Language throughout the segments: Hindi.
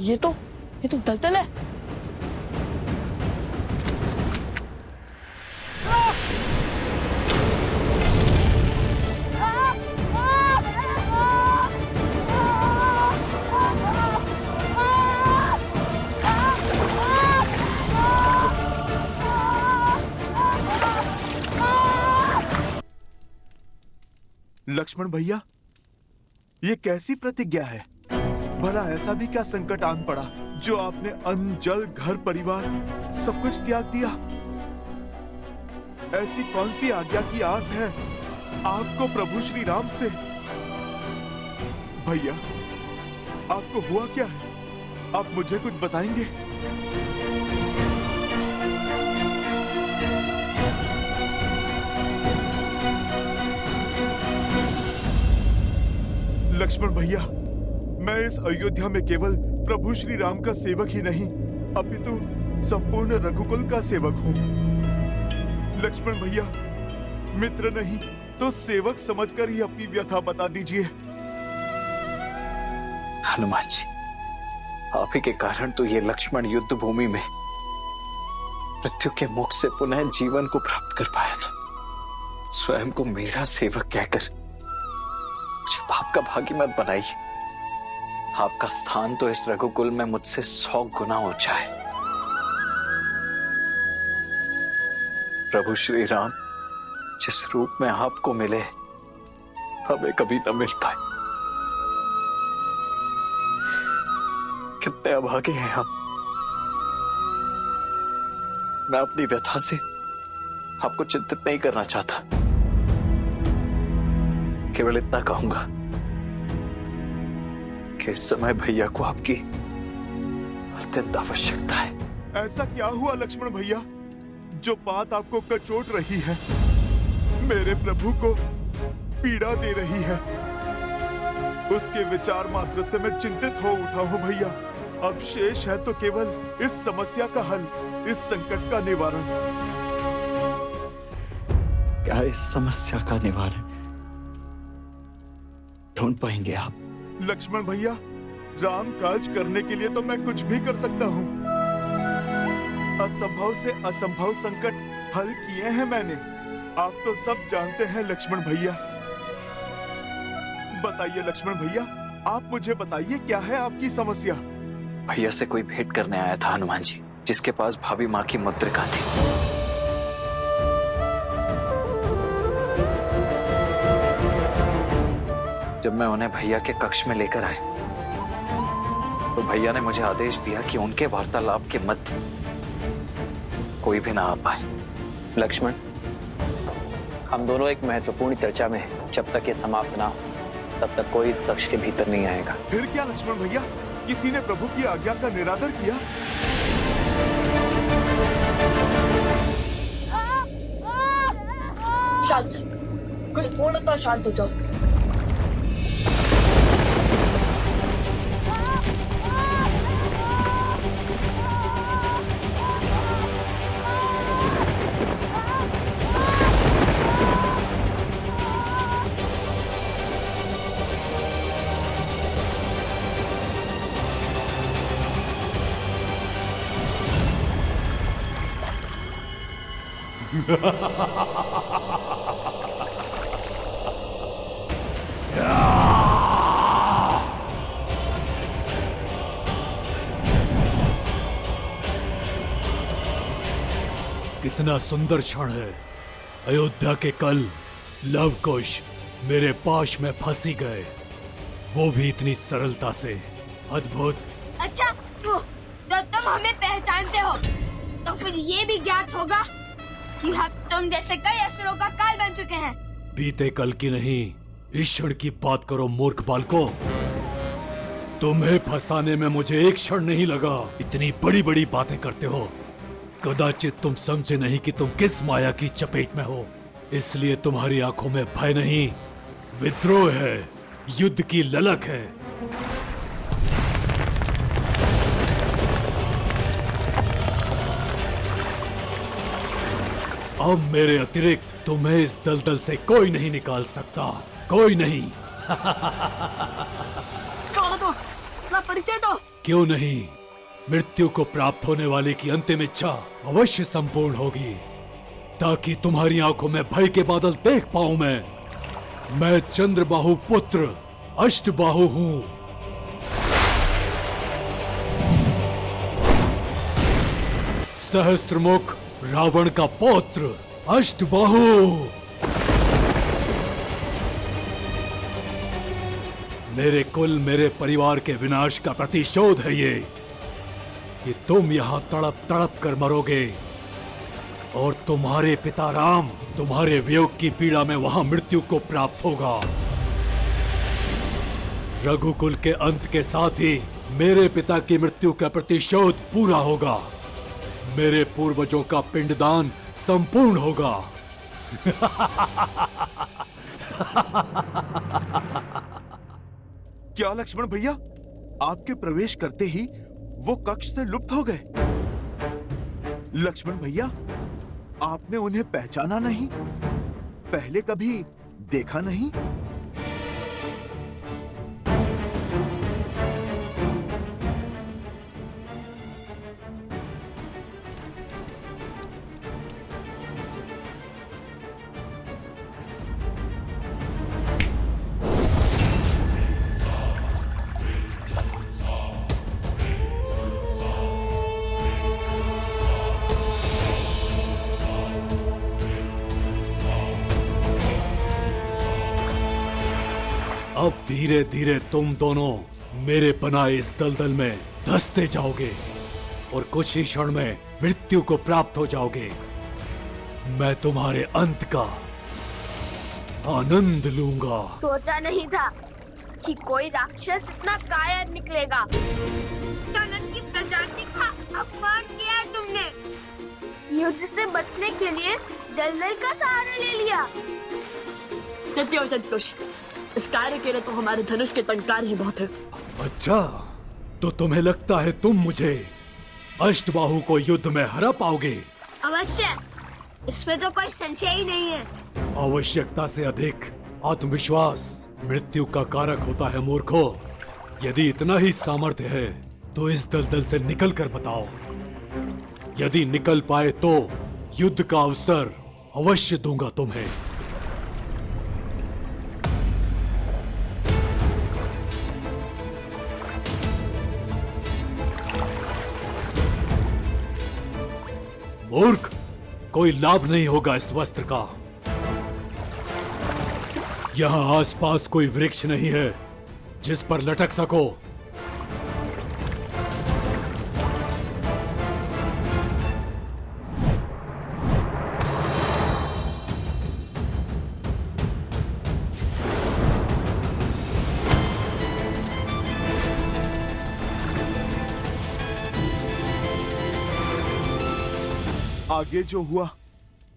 ये तो दलदल है। लक्ष्मण भैया, ये कैसी प्रतिज्ञा है? भला ऐसा भी क्या संकट आन पड़ा जो आपने अन्न, जल, घर, परिवार सब कुछ त्याग दिया? ऐसी कौन सी आज्ञा की आस है आपको प्रभु श्री राम से? भैया, आपको हुआ क्या है? आप मुझे कुछ बताएंगे? लक्ष्मण भैया, मैं इस अयोध्या में केवल प्रभु श्री राम का सेवक ही नहीं, अपितु संपूर्ण रघुकुल का सेवक हूँ। लक्ष्मण भैया, मित्र नहीं तो सेवक समझकर ही अपनी व्यथा बता दीजिए। हनुमान जी, आप ही के कारण तो ये लक्ष्मण युद्ध भूमि में मृत्यु के मुख से पुनः जीवन को प्राप्त कर पाया था। स्वयं को मेरा सेवक कहकर मुझे पाप का भागी मत बनाइए। आपका स्थान तो इस रघुकुल में मुझसे 100 गुना ऊंचा है। प्रभु श्री राम जिस रूप में आपको मिले हमें कभी न मिल पाए। कितने अभागे हैं हम। मैं अपनी व्यथा से आपको चिंतित नहीं करना चाहता, केवल इतना कहूंगा कि इस समय भैया को आपकी अत्यंत आवश्यकता है। ऐसा क्या हुआ लक्ष्मण भैया जो बात आपको कचोट रही है, मेरे प्रभु को पीड़ा दे रही है? उसके विचार मात्र से मैं चिंतित हो उठा हूं भैया। अब शेष है तो केवल इस समस्या का हल, इस संकट का निवारण। क्या इस समस्या का निवारण ढूंढ पाएंगे आप? लक्ष्मण भैया, राम काज करने के लिए तो मैं कुछ भी कर सकता हूँ। असंभव से असंभव संकट हल किए हैं मैंने, आप तो सब जानते हैं लक्ष्मण भैया। बताइए लक्ष्मण भैया, आप मुझे बताइए क्या है आपकी समस्या? भैया से कोई भेंट करने आया था हनुमान जी, जिसके पास भाभी माँ की मुद्रिका थी। जब मैं उन्हें भैया के कक्ष में लेकर आया तो भैया ने मुझे आदेश दिया कि उनके वार्तालाप के मध्य कोई भी ना आ पाए। लक्ष्मण, हम दोनों एक महत्वपूर्ण चर्चा में हैं। जब तक ये समाप्त ना हो तब तक कोई इस कक्ष के भीतर नहीं आएगा। फिर क्या लक्ष्मण भैया, किसी ने प्रभु की आज्ञा का निरादर किया? शांत, कुछ पूर्णतः शांत हो जाओ। कितना सुंदर क्षण है। अयोध्या के कल लव कुश मेरे पाश में फंसी गए, वो भी इतनी सरलता से। अद्भुत। अच्छा, तो तुम हमें पहचानते हो तो फिर ये भी ज्ञात होगा कि हम तुम जैसे कई असुरों का काल बन चुके हैं। बीते कल की नहीं, इस क्षण की बात करो मूर्ख बालको। तुम्हें फंसाने में मुझे एक क्षण नहीं लगा। इतनी बड़ी बड़ी बातें करते हो, कदाचित तुम समझे नहीं कि तुम किस माया की चपेट में हो। इसलिए तुम्हारी आंखों में भय नहीं, विद्रोह है, युद्ध की ललक है। अब मेरे अतिरिक्त तुम्हें इस दलदल से कोई नहीं निकाल सकता, कोई नहीं। कौन हो तुम? अपना परिचय दो। क्यों नहीं, मृत्यु को प्राप्त होने वाले की अंतिम इच्छा अवश्य संपूर्ण होगी, ताकि तुम्हारी आंखों में भय के बादल देख पाऊं मैं चंद्रबाहु पुत्र अष्टबाहु हूं। सहस्त्रमुख रावण का पौत्र अष्टबाहु। मेरे कुल, मेरे परिवार के विनाश का प्रतिशोध है ये कि तुम यहां तड़प तड़प कर मरोगे और तुम्हारे पिता राम तुम्हारे वियोग की पीड़ा में वहां मृत्यु को प्राप्त होगा। रघुकुल के अंत के साथ ही मेरे पिता की मृत्यु का प्रतिशोध पूरा होगा। मेरे पूर्वजों का पिंडदान संपूर्ण होगा। क्या लक्ष्मण भैया, आपके प्रवेश करते ही वो कक्ष से लुप्त हो गए? लक्ष्मण भैया, आपने उन्हें पहचाना नहीं? पहले कभी देखा नहीं? अब धीरे धीरे तुम दोनों मेरे बनाए इस दलदल में धंसते जाओगे और कुछ ही क्षण में मृत्यु को प्राप्त हो जाओगे। मैं तुम्हारे अंत का आनंद लूंगा। सोचा नहीं था कि कोई राक्षस इतना कायर निकलेगा। सनत की प्रजाति का अपमान किया है तुमने। युद्ध से बचने के लिए दलदल का सहारा ले लिया। सत्य और सत्कुश, इस कार्य के लिए तो हमारे धनुष के टंकार ही बहुत है। अच्छा, तो तुम्हें लगता है तुम मुझे अष्टबाहु को युद्ध में हरा पाओगे? अवश्य, इसमें तो कोई संशय ही नहीं है। आवश्यकता से अधिक आत्मविश्वास मृत्यु का कारक होता है मूर्खों। यदि इतना ही सामर्थ्य है तो इस दलदल से निकल कर बताओ। यदि निकल पाए तो युद्ध का अवसर अवश्य दूंगा तुम्हें। मूर्ख, कोई लाभ नहीं होगा इस वस्त्र का। यहाँ आसपास कोई वृक्ष नहीं है जिस पर लटक सको। आगे जो हुआ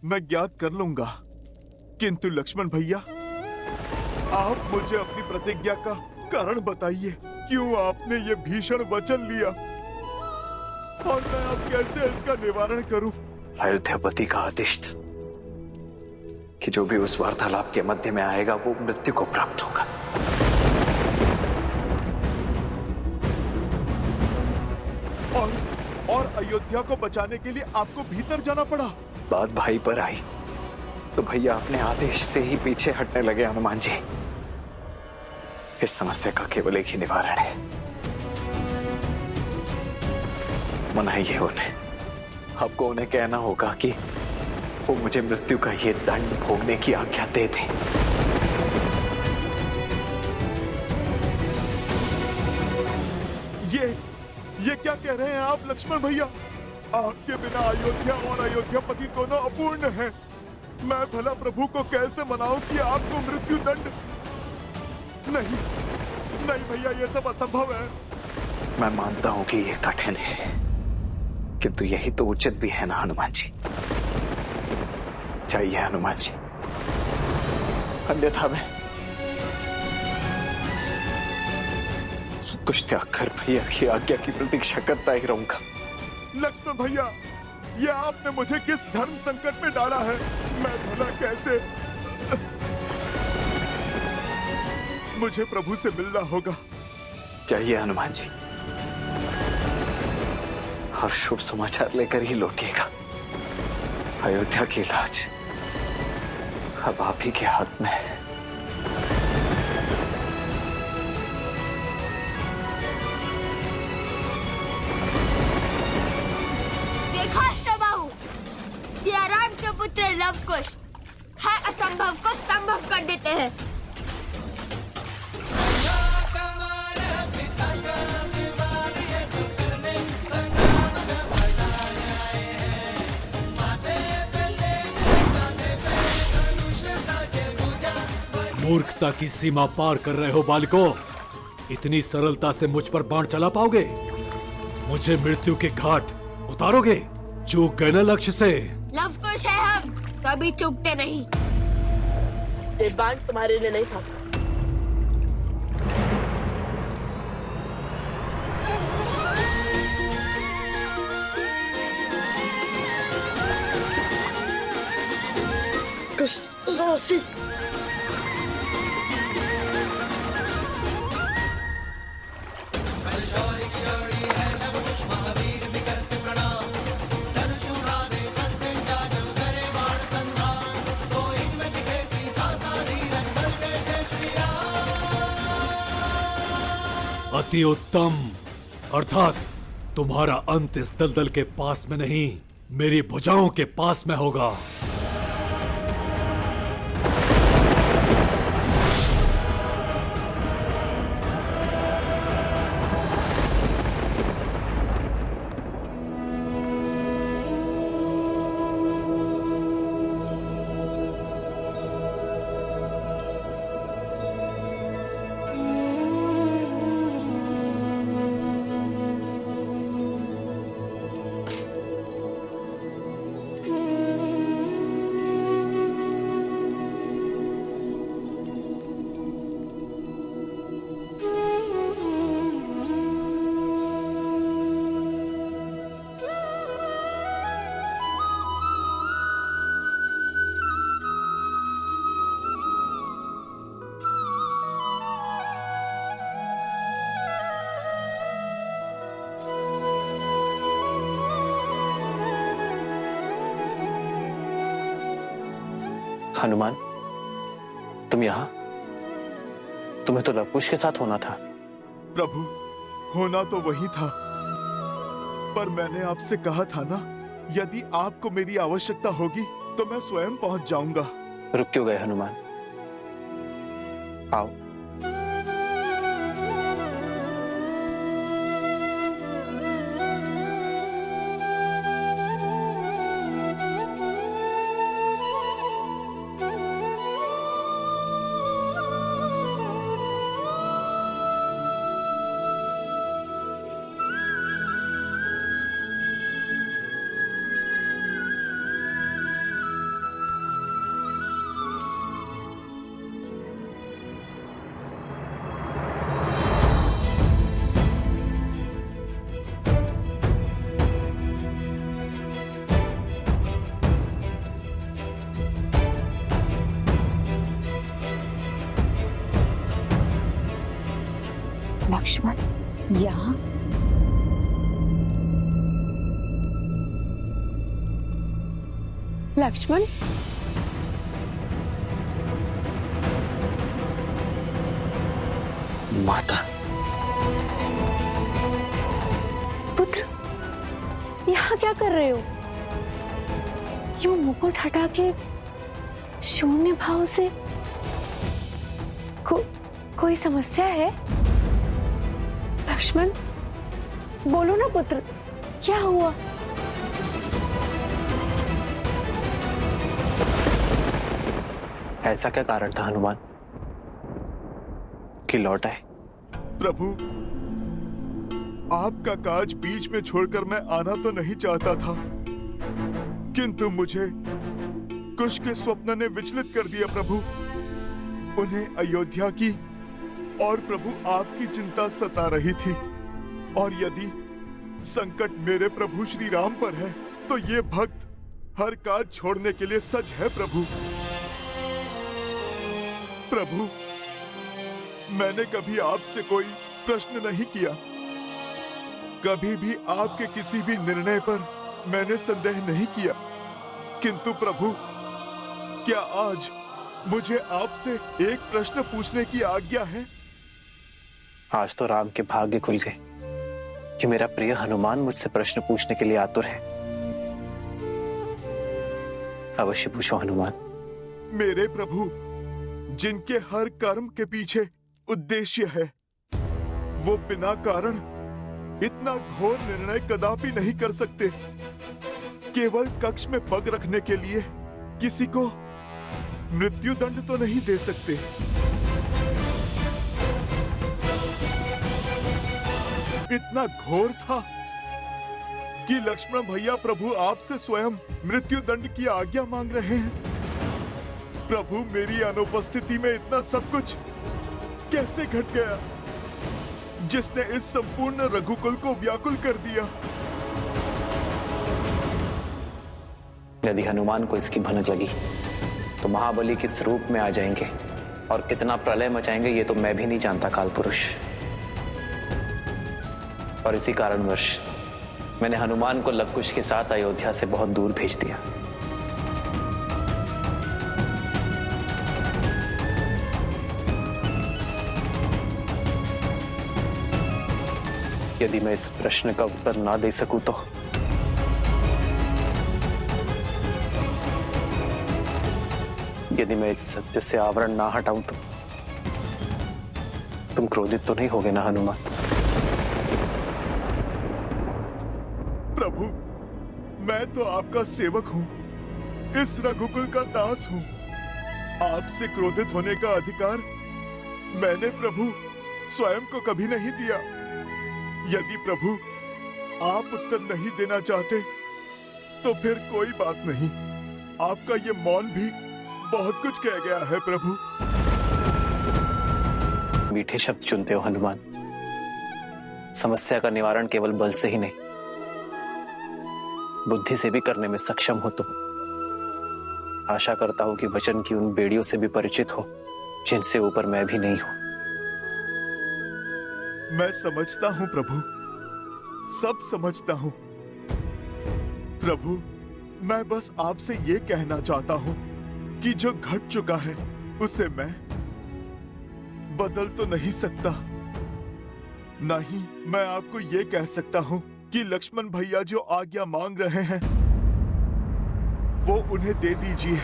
मैं ज्ञात कर लूंगा, किंतु लक्ष्मण भैया, आप मुझे अपनी प्रतिज्ञा का कारण बताइए। क्यों आपने ये भीषण वचन लिया और मैं अब कैसे इसका निवारण करूं? अयोध्यापति का आदेश था कि जो भी उस वार्तालाप के मध्य में आएगा वो मृत्यु को प्राप्त होगा। और अयोध्या को बचाने के लिए आपको भीतर जाना पड़ा। बात भाई पर आई तो भैया अपने आदेश से ही पीछे हटने लगे। हनुमान जी, इस समस्या का केवल एक ही निवारण है। मनाइए उन्हें। आपको उन्हें कहना होगा कि वो मुझे मृत्यु का ये दंड भोगने की आज्ञा दे दें। ये क्या कह रहे हैं आप लक्ष्मण भैया? आपके बिना अयोध्या और अयोध्यापति दोनों अपूर्ण हैं। मैं भला प्रभु को कैसे मनाऊं कि आपको मृत्यु दंड? नहीं नहीं भैया, ये सब असंभव है। मैं मानता हूं कि ये कठिन है, किंतु यही तो उचित भी है ना हनुमान जी। चाहिए हनुमान जी, अन्यथा मैं सब कुछ त्याग कर भैया की आज्ञा की प्रतीक्षा करता ही रहूंगा। लक्ष्मण भैया, ये आपने मुझे किस धर्म संकट में डाला है? मैं भला कैसे? मुझे प्रभु से मिलना होगा। चाहिए हनुमान जी। और शुभ समाचार लेकर ही लौटेगा। अयोध्या की लाज अब आप ही के हाथ में है। देखा अष्टबाहु, सियाराम के पुत्र लव कुश है असंभव को संभव कर देते हैं। मूर्खता की सीमा पार कर रहे हो बालकों। इतनी सरलता से मुझ पर बाण चला पाओगे? मुझे मृत्यु के घाट उतारोगे? चूक गए ना लक्ष्य से। लव कुश है हम, कभी चूकते नहीं। ये बाण तुम्हारे लिए नहीं था। कृष्ण अति उत्तम। अर्थात तुम्हारा अंत इस दलदल के पास में नहीं, मेरी भुजाओं के पास में होगा। हनुमान, तुम यहाँ? तुम्हें तो लव कुश के साथ होना था। प्रभु, होना तो वही था, पर मैंने आपसे कहा था ना, यदि आपको मेरी आवश्यकता होगी तो मैं स्वयं पहुंच जाऊंगा। रुक क्यों गए हनुमान? आओ। लक्ष्मण यहाँ? लक्ष्मण, माता, पुत्र, यहाँ क्या कर रहे हो? यूं मुकुट हटा के शून्य भाव से कोई समस्या है? लक्ष्मण, बोलो ना पुत्र, क्या हुआ? ऐसा क्या कारण था हनुमान कि लौट आए? प्रभु, आपका काज बीच में छोड़कर मैं आना तो नहीं चाहता था, किंतु मुझे कुश के स्वप्न ने विचलित कर दिया प्रभु। उन्हें अयोध्या की और प्रभु आपकी चिंता सता रही थी, और यदि संकट मेरे प्रभु श्री राम पर है तो ये भक्त हर काज छोड़ने के लिए सज है प्रभु। प्रभु, मैंने कभी आपसे कोई प्रश्न नहीं किया, कभी भी आपके किसी भी निर्णय पर मैंने संदेह नहीं किया, किंतु प्रभु, क्या आज मुझे आपसे एक प्रश्न पूछने की आज्ञा है? आज तो राम के भाग्य खुल गए कि मेरा प्रिय हनुमान मुझसे प्रश्न पूछने के लिए आतुर है। अवश्य पूछो हनुमान। मेरे प्रभु, जिनके हर कर्म के पीछे उद्देश्य है, वो बिना कारण इतना घोर निर्णय कदापि नहीं कर सकते। केवल कक्ष में पग रखने के लिए किसी को मृत्यु दंड तो नहीं दे सकते। इतना घोर था कि लक्ष्मण भैया प्रभु आपसे स्वयं मृत्यु दंड की आज्ञा मांग रहे हैं। प्रभु, मेरी अनुपस्थिति में इतना सब कुछ कैसे घट गया, जिसने इस संपूर्ण रघुकुल को व्याकुल कर दिया? यदि हनुमान को इसकी भनक लगी तो महाबली किस रूप में आ जाएंगे और कितना प्रलय मचाएंगे ये तो मैं भी नहीं जानता काल पुरुष। और इसी कारणवश मैंने हनुमान को लवकुश के साथ अयोध्या से बहुत दूर भेज दिया। यदि मैं इस प्रश्न का उत्तर ना दे सकूं तो यदि मैं इस सत्य से आवरण ना हटाऊं तो तुम क्रोधित तो नहीं होगे ना हनुमान? प्रभु, मैं तो आपका सेवक हूं, इस रघुकुल का दास हूं। आपसे क्रोधित होने का अधिकार मैंने प्रभु स्वयं को कभी नहीं दिया। यदि प्रभु आप उत्तर नहीं देना चाहते तो फिर कोई बात नहीं। आपका ये मौन भी बहुत कुछ कह गया है प्रभु। मीठे शब्द चुनते हो हनुमान। समस्या का निवारण केवल बल से ही नहीं, बुद्धि से भी करने में सक्षम हो तुम। आशा करता हूं कि वचन की उन बेड़ियों से भी परिचित हो जिनसे ऊपर मैं भी नहीं हूं। मैं समझता हूं प्रभु, सब समझता हूं। प्रभु, मैं बस आपसे ये कहना चाहता हूं कि जो घट चुका है उसे मैं बदल तो नहीं सकता। नहीं, मैं आपको ये कह सकता हूं कि लक्ष्मण भैया जो आज्ञा मांग रहे हैं वो उन्हें दे दीजिए,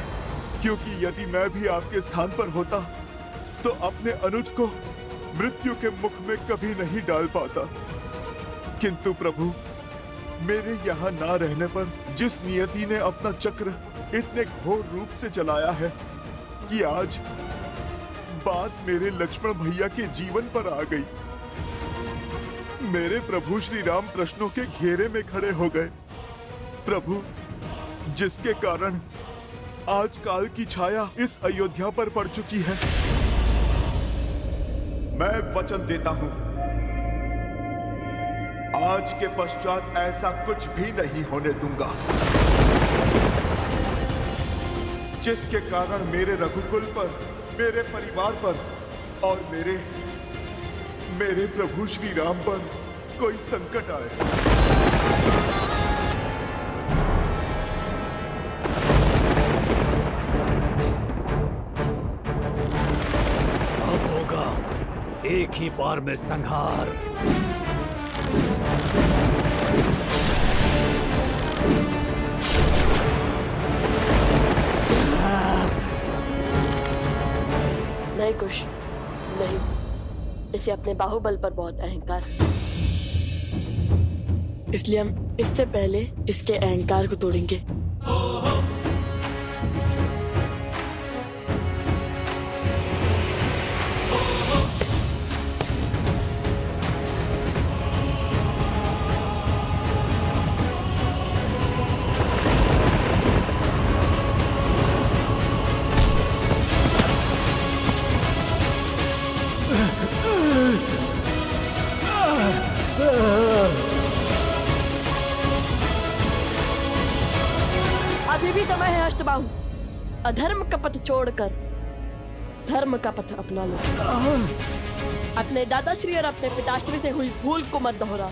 क्योंकि यदि मैं भी आपके स्थान पर होता तो अपने अनुज को मृत्यु के मुख में कभी नहीं डाल पाता। किंतु प्रभु, मेरे यहाँ ना रहने पर जिस नियति ने अपना चक्र इतने घोर रूप से चलाया है कि आज बात मेरे लक्ष्मण भैया के जीवन पर आ गई। मेरे प्रभु श्री राम प्रश्नों के घेरे में खड़े हो गए। प्रभु, जिसके कारण आज काल की छाया इस अयोध्या पर पड़ चुकी है। मैं वचन देता हूं, आज के पश्चात ऐसा कुछ भी नहीं होने दूंगा जिसके कारण मेरे रघुकुल पर, मेरे परिवार पर और मेरे प्रभु श्री राम पर कोई संकट आए। अब होगा एक ही बार में संहार। नहीं कुश, नहीं। इसे अपने बाहुबल पर बहुत अहंकार है, इसलिए हम इससे पहले इसके अहंकार को तोड़ेंगे। अभी भी समय है अष्टबाहु, अधर्म का पथ छोड़कर धर्म का पथ अपना लो। अपने दादाश्री और अपने पिताश्री से हुई भूल को मत दोहरा।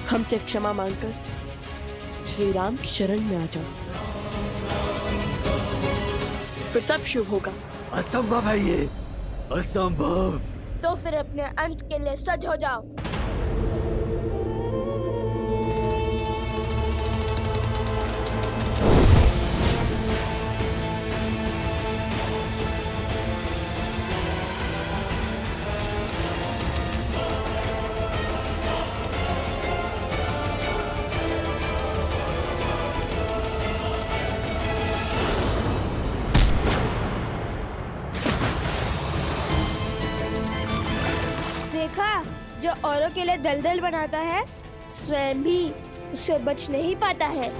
हमसे क्षमा मांगकर श्री राम की शरण में आ जाओ, फिर सब शुभ होगा। असंभव है ये, असंभव। तो फिर अपने अंत के लिए सज हो जाओ। देखा, जो औरों के लिए दलदल बनाता है स्वयं भी उससे बच नहीं पाता है।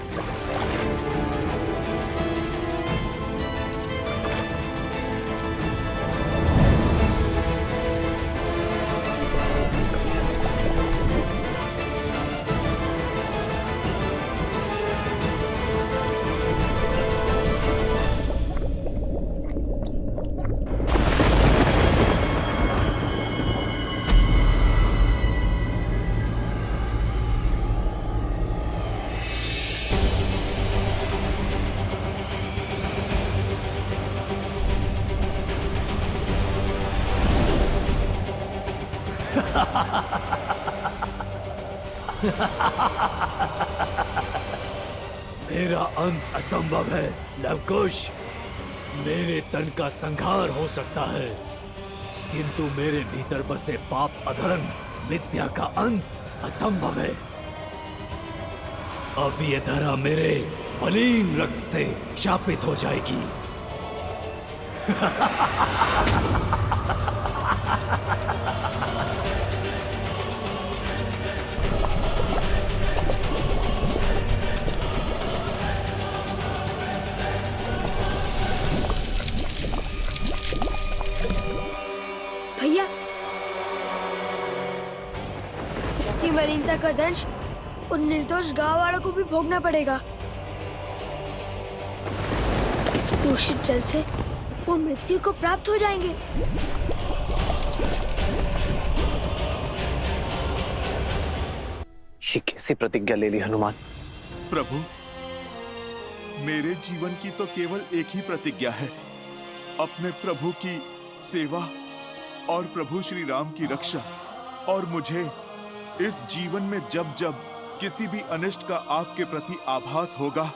मेरा अंत असंभव है लवकुश। मेरे तन का संहार हो सकता है, किंतु मेरे भीतर बसे पाप अधर्म विद्या का अंत असंभव है। अब ये धरा मेरे मलिन रक्त से शापित हो जाएगी। भैया, इसकी मलिनता का दंश उन निर्दोष गांव वालों को भी भोगना पड़ेगा। इस दूषित जल से वो मृत्यु को प्राप्त हो जाएंगे। ये कैसी प्रतिज्ञा ले ली हनुमान? प्रभु, मेरे जीवन की तो केवल एक ही प्रतिज्ञा है, अपने प्रभु की सेवा और प्रभु श्री राम की रक्षा। और मुझे इस जीवन में जब जब किसी भी अनिष्ट का आपके प्रति आभास होगा,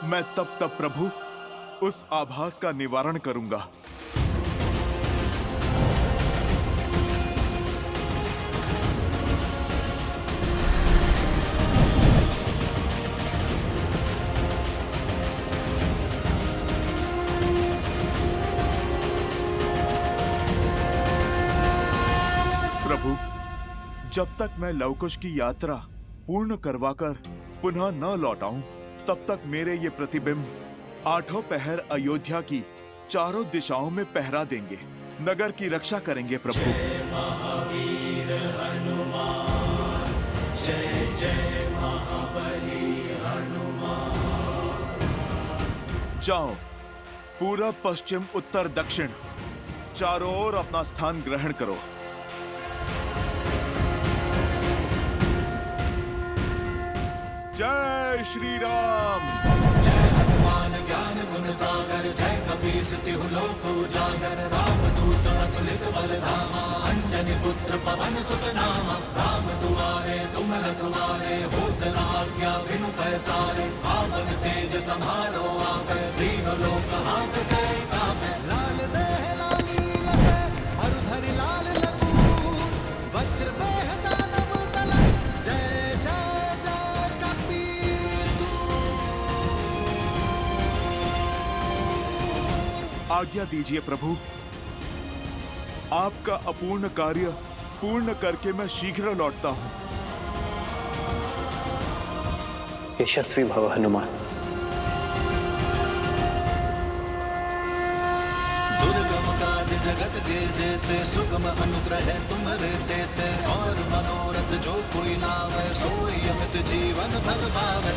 मैं तब तब प्रभु उस आभास का निवारण करूंगा। प्रभु, जब तक मैं लवकुश की यात्रा पूर्ण करवाकर पुनः न लौट आऊं, तब तक मेरे ये प्रतिबिंब आठों पहर अयोध्या की चारों दिशाओं में पहरा देंगे, नगर की रक्षा करेंगे। प्रभु, जय महावीर हनुमान, जय जय महाबली हनुमान। जाओ, पूरब पश्चिम उत्तर दक्षिण चारों ओर अपना स्थान ग्रहण करो। जय श्री राम। जय हनुमान ज्ञान गुण सागर, जय कपीस तिहु लोक उजागर। राम दूत अतुलित बल धामा, अंजनी पुत्र पवन सुत नामा। राम दुआरे तुम रखवारे, होत न आज्ञा बिनु पैसारे। आपन तेज समारो आपै, तीनों लोक हाथ के कामै। लाल देह लाली लसै, मरुधरि लाल लखूर। वज्र देह दानव दलन, जय जय जय कपीसु। आज्ञा दीजिए प्रभु, आपका अपूर्ण कार्य पूर्ण करके मैं शीघ्र लौटता हूँ। यशस्वी भव हनुमान। दुर्गम काज जगत के जेते, सुगम अनुग्रह तुम्हारे देते। और मनोरथ जो कोई लावे, सोई अमित जीवन फल पावे।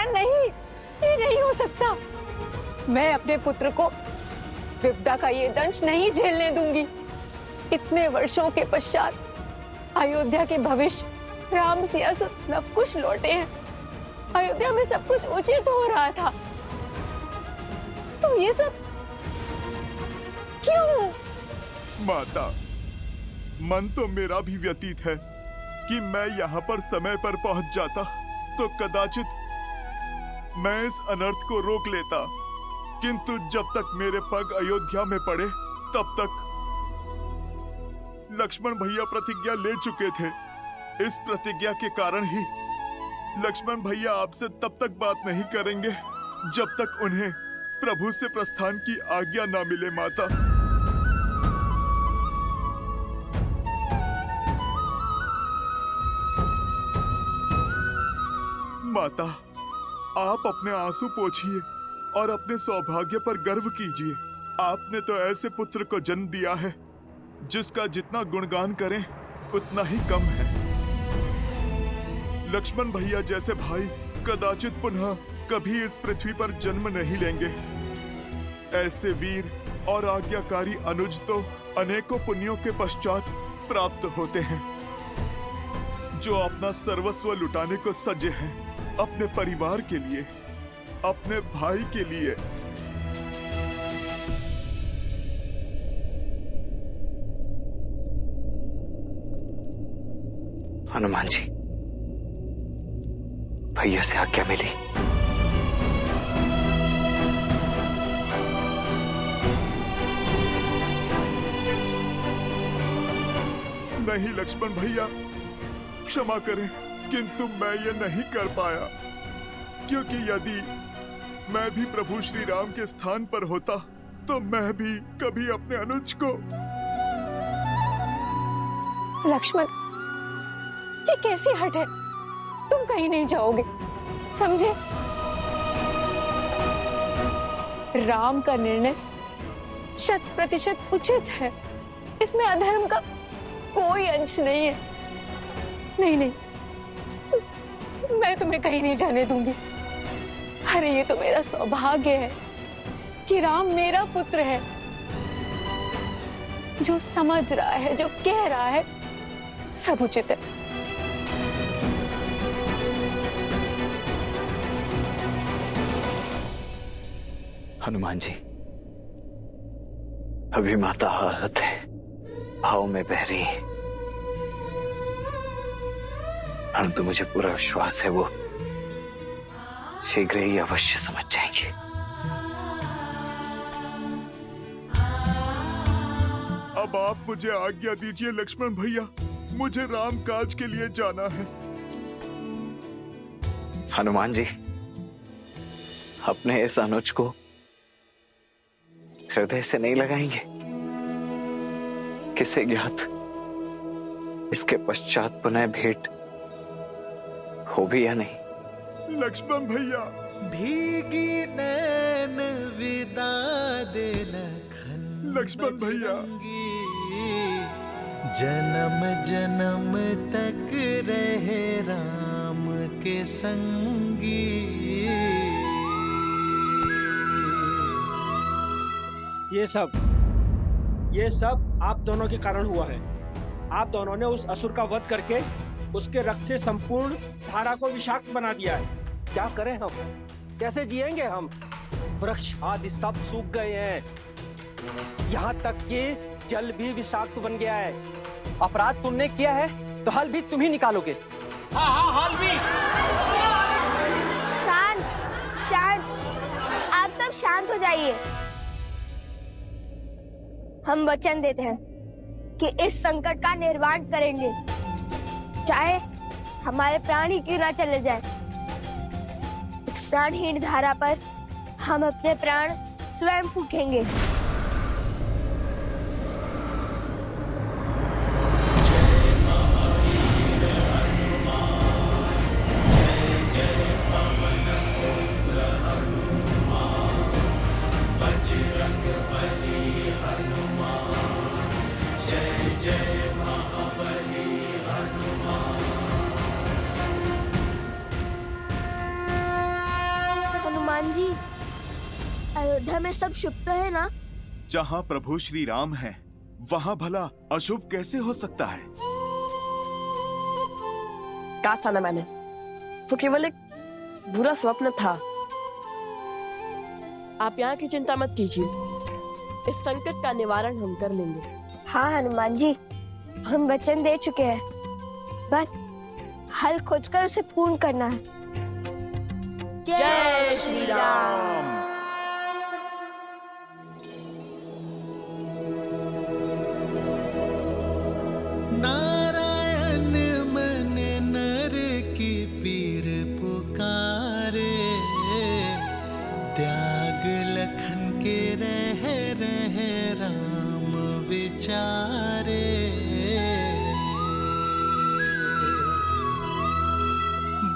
नहीं, ये नहीं हो सकता। मैं अपने पुत्र को विपदा का ये दंश नहीं झेलने दूंगी। इतने वर्षों के पश्चात अयोध्या के भविष्य राम सिया सब कुछ लौटे हैं। अयोध्या में सब कुछ उचित हो रहा था, तो ये सब क्यों? माता, मन तो मेरा भी व्यतीत है कि मैं यहाँ पर समय पर पहुंच जाता तो कदाचित मैं इस अनर्थ को रोक लेता, किंतु जब तक मेरे पग अयोध्या में पड़े तब तक लक्ष्मण भैया प्रतिज्ञा ले चुके थे। इस प्रतिज्ञा के कारण ही लक्ष्मण भैया आपसे तब तक बात नहीं करेंगे जब तक उन्हें प्रभु से प्रस्थान की आज्ञा ना मिले। माता, माता, आप अपने आंसू पोंछिए और अपने सौभाग्य पर गर्व कीजिए। आपने तो ऐसे पुत्र को जन्म दिया है जिसका जितना गुणगान करें उतना ही कम है। लक्ष्मण भैया जैसे भाई कदाचित पुनः कभी इस पृथ्वी पर जन्म नहीं लेंगे। ऐसे वीर और आज्ञाकारी अनुज तो अनेकों पुण्यों के पश्चात प्राप्त होते हैं, जो अपना सर्वस्व लुटाने को सजे हैं अपने परिवार के लिए, अपने भाई के लिए। हनुमान जी, भैया से आज्ञा मिली। नहीं लक्ष्मण भैया, क्षमा करें, किंतु मैं ये नहीं कर पाया, क्योंकि यदि मैं भी प्रभु श्री राम के स्थान पर होता तो मैं भी कभी अपने अनुज को। लक्ष्मण, ये कैसी हट है? तुम कहीं नहीं जाओगे, समझे? राम का निर्णय 100% उचित है, इसमें अधर्म का कोई अंश नहीं है। नहीं नहीं, मैं तुम्हें कहीं नहीं जाने दूंगी। अरे ये तो मेरा सौभाग्य है कि राम मेरा पुत्र है, जो समझ रहा है, जो कह रहा है, सब उचित है। हनुमान जी, अभी माता आहत है, भाव में बह रही है, परंतु मुझे पूरा विश्वास है वो शीघ्र ही अवश्य समझ जाएंगे। अब आप मुझे आज्ञा दीजिए लक्ष्मण भैया, मुझे राम काज के लिए जाना है। हनुमान जी, अपने इस अनुज को हृदय से नहीं लगाएंगे? किसे ज्ञात इसके पश्चात पुनः भेंट हो भी या नहीं। लक्ष्मण भैया, भीगी नैन विदा दे लक्ष्मण भैया, जन्म जन्म तक रहे राम के संगी। ये सब आप दोनों के कारण हुआ है। आप दोनों ने उस असुर का वध करके उसके रक्त से संपूर्ण धारा को विषाक्त बना दिया है। क्या करें हम? कैसे जिएंगे हम? वृक्ष आदि सब सूख गए हैं, यहाँ तक कि जल भी विषाक्त बन गया है। अपराध तुमने किया है तो हल भी तुम ही निकालोगे। हाँ, हल भी। शांत शांत, आप सब शांत हो जाइए। हम वचन देते हैं कि इस संकट का निर्वाण करेंगे, चाहे हमारे प्राण ही क्यों ना चले जाए। इस प्राणहीन धारा पर हम अपने प्राण स्वयं फूकेंगे। अयोध्या में सब शुभ तो है ना? जहाँ प्रभु श्री राम हैं, वहाँ भला अशुभ कैसे हो सकता है? कहा था ना मैंने, वो केवल एक बुरा स्वप्न था। आप यहाँ की चिंता मत कीजिए, इस संकट का निवारण हम कर लेंगे। हाँ हनुमान जी, हम वचन दे चुके हैं, बस हल खोजकर उसे पूर्ण करना है। जय श्री राम। नारायण मन नर की पीर पुकारे, त्याग लखन के रह राम विचारे।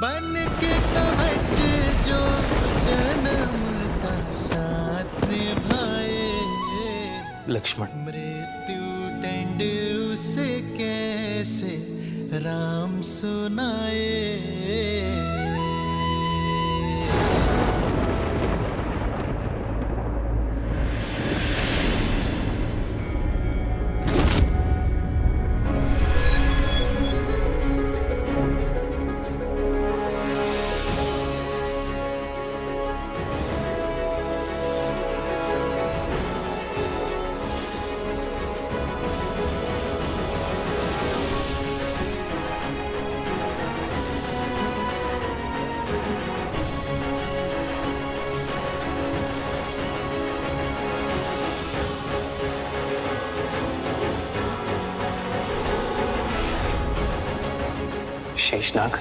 बन के कवच जो जन्म का साथ निभाए, लक्ष्मण, मृत्यु दंड उसे कैसे राम सुनाए। शेषनाग,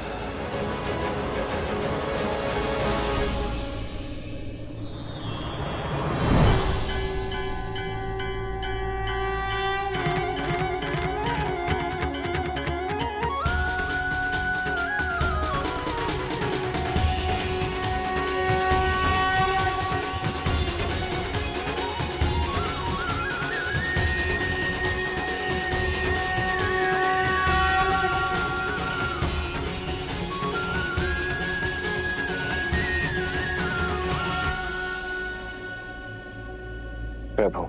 प्रभु,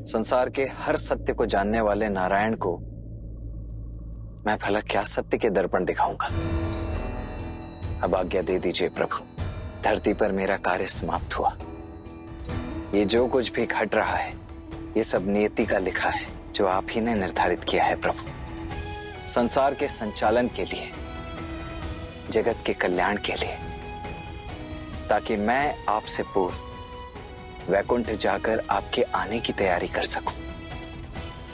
संसार के हर सत्य को जानने वाले नारायण को मैं भला क्या सत्य के दर्पण दिखाऊंगा। अब आज्ञा दे दीजिए प्रभु, धरती पर मेरा कार्य समाप्त हुआ। ये जो कुछ भी घट रहा है, ये सब नियति का लिखा है, जो आप ही ने निर्धारित किया है प्रभु। संसार के संचालन के लिए, जगत के कल्याण के लिए, ताकि मैं आपसे पूर्व वैकुंठ जाकर आपके आने की तैयारी कर सकूं।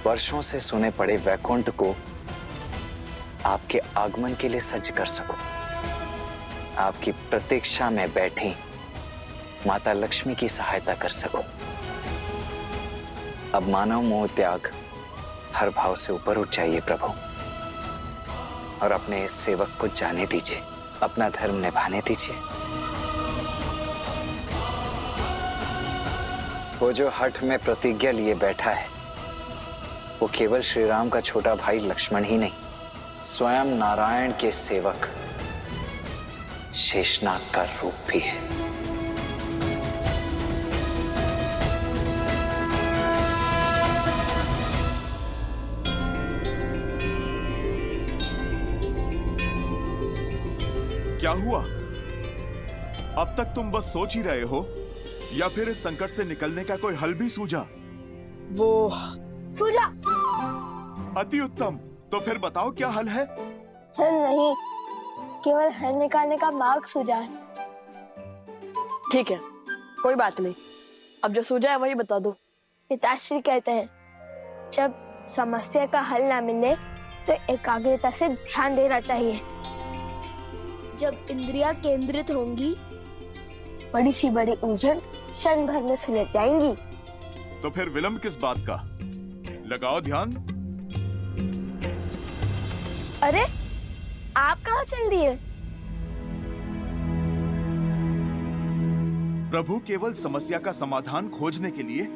वर्षों से सुने पड़े वैकुंठ को आपके आगमन के लिए सज्ज कर सकूं। आपकी प्रतीक्षा में बैठी माता लक्ष्मी की सहायता कर सकूं। अब मानव मोह त्याग हर भाव से ऊपर उठ जाइए प्रभु, और अपने इस सेवक को जाने दीजिए, अपना धर्म निभाने दीजिए। वो जो हठ में प्रतिज्ञा लिए बैठा है, वो केवल श्री राम का छोटा भाई लक्ष्मण ही नहीं, स्वयं नारायण के सेवक शेषनाग का रूप भी है। क्या हुआ? अब तक तुम बस सोच ही रहे हो, या फिर इस संकट से निकलने का कोई हल भी सूझा? वो सूझा। अति उत्तम, तो फिर बताओ क्या हल है? हल नहीं, केवल हल निकालने का मार्ग सूझा है। ठीक है, कोई बात नहीं, अब जो सूझा है वही बता दो। पिताश्री कहते हैं, जब समस्या का हल ना मिले तो एकाग्रता से ध्यान देना चाहिए। जब इंद्रियां केंद्रित होंगी, बड़ी सी बड़ी उलझन क्षण भर में सुलझ जाएंगी। तो फिर विलंब किस बात का? लगाओ ध्यान। अरे, आप कहाँ चल दिए? प्रभु केवल समस्या का समाधान खोजने के लिए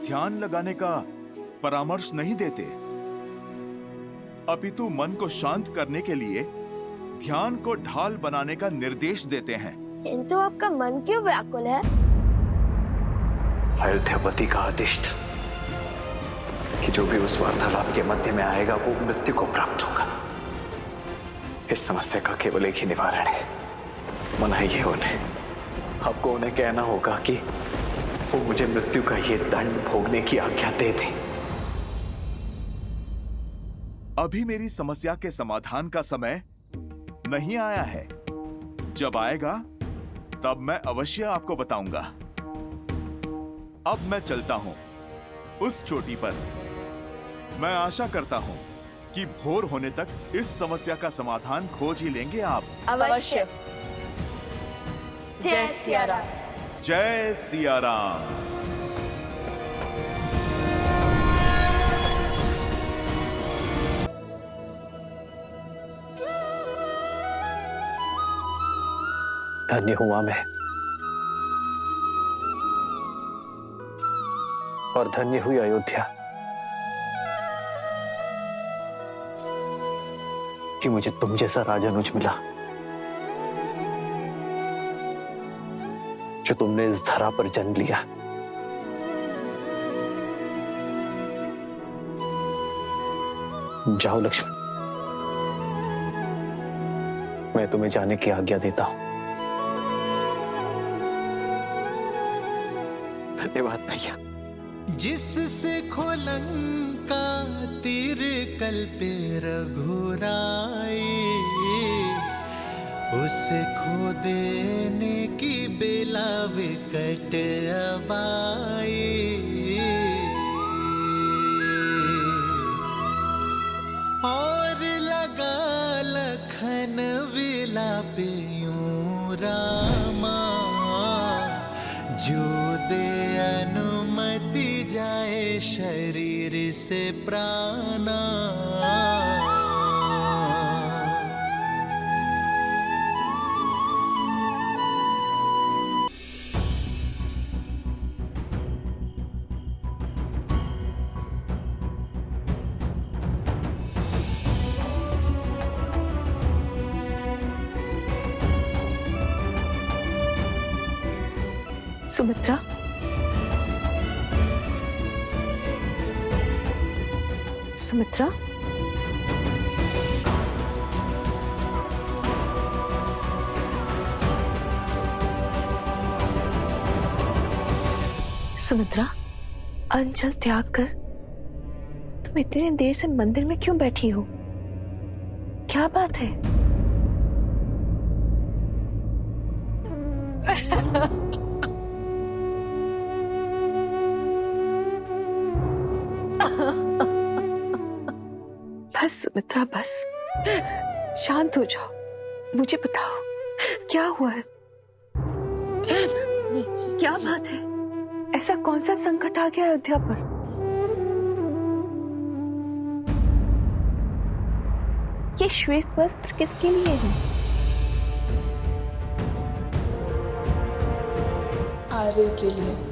ध्यान लगाने का परामर्श नहीं देते, अपितु मन को शांत करने के लिए ध्यान को ढाल बनाने का निर्देश देते हैं। किंतु आपका मन क्यों व्याकुल है? अयोध्यापति का आदेश था कि जो भी उस वार्तालाप के मध्य में आएगा वो मृत्यु को प्राप्त होगा। इस समस्या का केवल एक ही निवारण है, मनाइए उन्हें। आपको उन्हें कहना होगा कि वो मुझे मृत्यु का ये दंड भोगने की आज्ञा दे दें। अभी मेरी समस्या के समाधान का समय नहीं आया है। जब आएगा तब मैं अवश्य आपको बताऊंगा। अब मैं चलता हूं उस चोटी पर। मैं आशा करता हूं कि भोर होने तक इस समस्या का समाधान खोज ही लेंगे आप। अवश्य। जय सिया राम। जय सिया राम। धन्य हुआ मैं और धन्य हुई अयोध्या कि मुझे तुम जैसा राजानुज मिला, जो तुमने इस धरा पर जन्म लिया। जाओ लक्ष्मण, मैं तुम्हें जाने की आज्ञा देता हूं। धन्यवाद भैया। जिससे खोलंका तीर कल्पे रघुराई, उसे खो देने की बेला विकट अबाई। और लगा लखन विलापे यूं रामा, जो दे अनुमति जाए शरीर से प्राणा। सुमित्रा, सुमित्रा, सुमित्रा, अंजल त्याग कर तुम इतनी देर से मंदिर में क्यों बैठी हो? क्या बात है? बस सुमित्रा, बस शांत हो जाओ। मुझे बताओ क्या हुआ है? क्या बात है? ऐसा कौन सा संकट आ गया अयोध्या पर? ये श्वेत वस्त्र किसके लिए है? आर्य के लिए।